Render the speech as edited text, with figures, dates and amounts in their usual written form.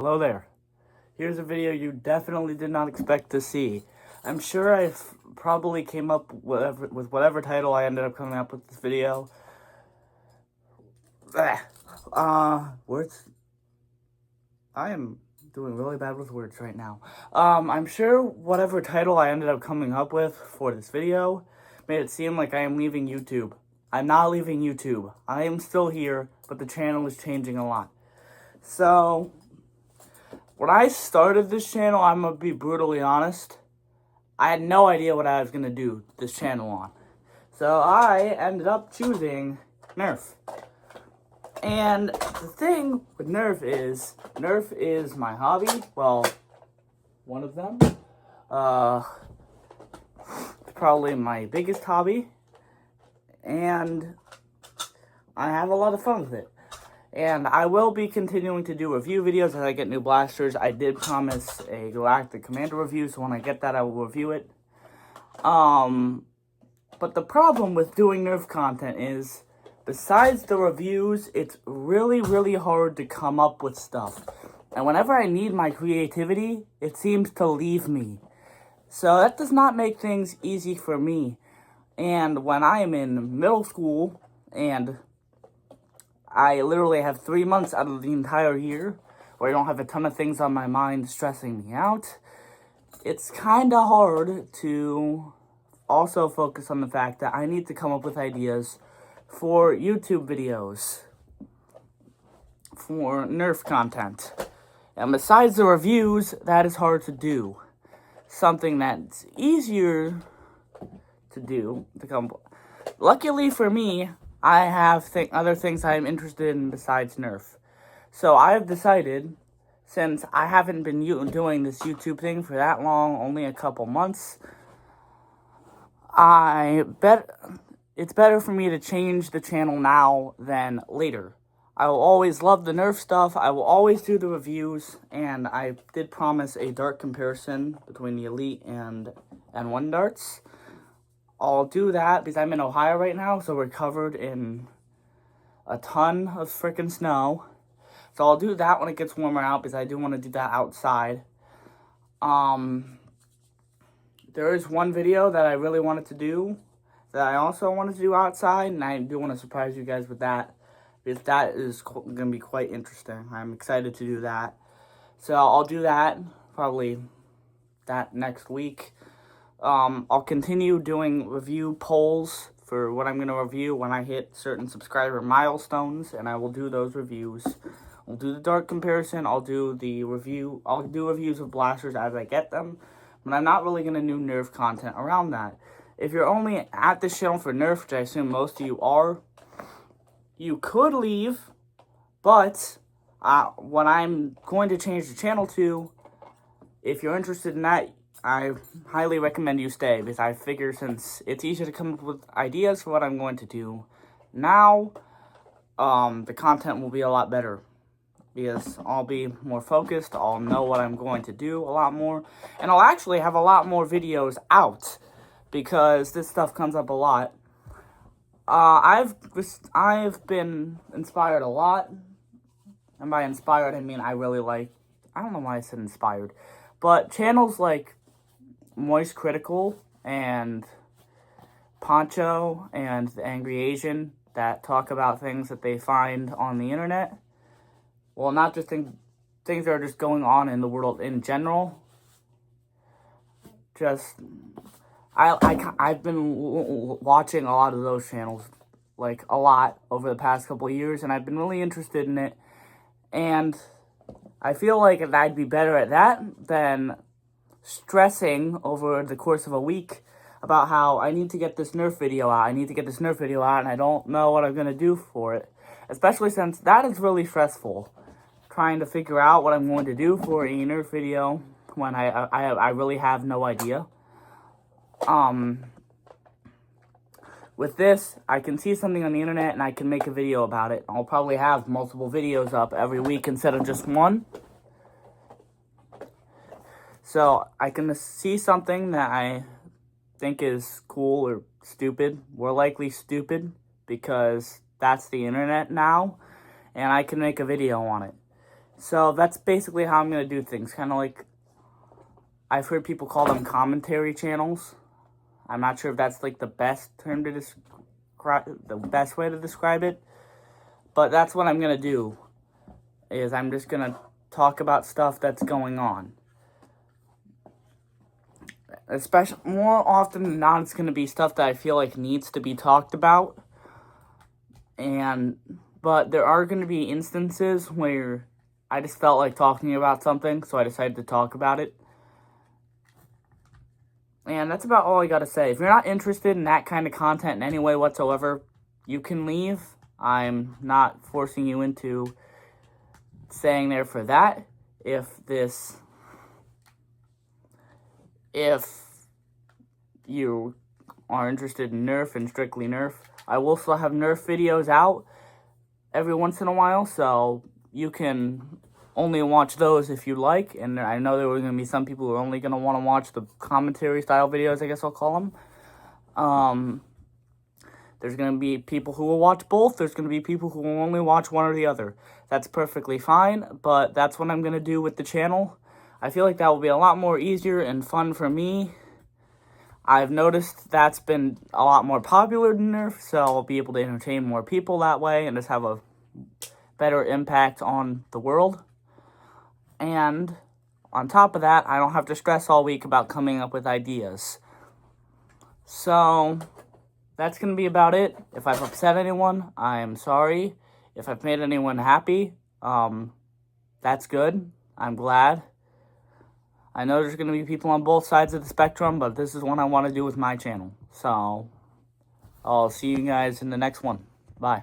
Hello there. Here's a video you definitely did not expect to see. I'm sure I've probably came up with whatever title I ended up coming up with this video. Words. I am doing really bad with words right now. I'm sure whatever title I ended up coming up with for this video made it seem like I am leaving YouTube. I'm not leaving YouTube. I am still here, but the channel is changing a lot. So, when I started this channel, I'm going to be brutally honest, I had no idea what I was going to do this channel on. So I ended up choosing Nerf. And the thing with Nerf is my hobby. Well, one of them. It's probably my biggest hobby. And I have a lot of fun with it. And I will be continuing to do review videos as I get new blasters. I did promise a Galactic Commander review, so when I get that, I will review it. But the problem with doing Nerf content is, besides the reviews, it's really, really hard to come up with stuff. And whenever I need my creativity, it seems to leave me. So that does not make things easy for me. And when I am in middle school, and I literally have 3 months out of the entire year where I don't have a ton of things on my mind stressing me out, it's kind of hard to also focus on the fact that I need to come up with ideas for YouTube videos, for Nerf content. And besides the reviews, that is hard to do. Something that's easier to do, luckily for me, I have other things I'm interested in besides Nerf. So I've decided, since I haven't been doing this YouTube thing for that long, only a couple months, it's better for me to change the channel now than later. I will always love the Nerf stuff, I will always do the reviews, and I did promise a dart comparison between the Elite and N1 darts. I'll do that because I'm in Ohio right now, so we're covered in a ton of freaking snow. So I'll do that when it gets warmer out because I do want to do that outside. There is one video that I really wanted to do that I also wanted to do outside, and I do want to surprise you guys with that because that is going to be quite interesting. I'm excited to do that. So I'll do that probably that next week. I'll continue doing review polls for what I'm going to review when I hit certain subscriber milestones, and I will do those reviews. I'll do the dart comparison, I'll do reviews of blasters as I get them, but I'm not really going to do Nerf content around that. If you're only at this channel for Nerf, which I assume most of you are, you could leave, but what I'm going to change the channel to, if you're interested in that, I highly recommend you stay, because I figure since it's easier to come up with ideas for what I'm going to do now, the content will be a lot better, because I'll be more focused, I'll know what I'm going to do a lot more, and I'll actually have a lot more videos out, because this stuff comes up a lot. I've been inspired a lot, and by inspired I mean I don't know why I said inspired, but channels like Moist Critical and Poncho and The Angry Asian that talk about things that they find on the internet. Well, not just things that are just going on in the world in general. I've been watching a lot of those channels, like a lot over the past couple of years, and I've been really interested in it. And I feel like I'd be better at that than stressing over the course of a week about how I need to get this Nerf video out, and I don't know what I'm going to do for it. Especially since that is really stressful, trying to figure out what I'm going to do for a Nerf video when I really have no idea. With this, I can see something on the internet and I can make a video about it. I'll probably have multiple videos up every week instead of just one. So I can see something that I think is cool or stupid. More likely stupid, because that's the internet now, and I can make a video on it. So that's basically how I'm going to do things. Kind of like, I've heard people call them commentary channels. I'm not sure if that's like the best term to describe, the best way to describe it. But that's what I'm going to do, is I'm just going to talk about stuff that's going on. Especially, more often than not, it's going to be stuff that I feel like needs to be talked about. But there are going to be instances where I just felt like talking about something, so I decided to talk about it. And that's about all I got to say. If you're not interested in that kind of content in any way whatsoever, you can leave. I'm not forcing you into staying there for that. If you are interested in Nerf and strictly Nerf, I will still have Nerf videos out every once in a while, so you can only watch those if you like. And I know there were going to be some people who are only going to want to watch the commentary style videos, I guess I'll call them. There's going to be people who will watch both. There's going to be people who will only watch one or the other. That's perfectly fine, but that's what I'm going to do with the channel. I feel like that will be a lot more easier and fun for me. I've noticed that's been a lot more popular than Nerf, so I'll be able to entertain more people that way and just have a better impact on the world. And on top of that, I don't have to stress all week about coming up with ideas. So that's going to be about it. If I've upset anyone, I'm sorry. If I've made anyone happy, that's good. I'm glad. I know there's going to be people on both sides of the spectrum, but this is what I want to do with my channel. So I'll see you guys in the next one. Bye.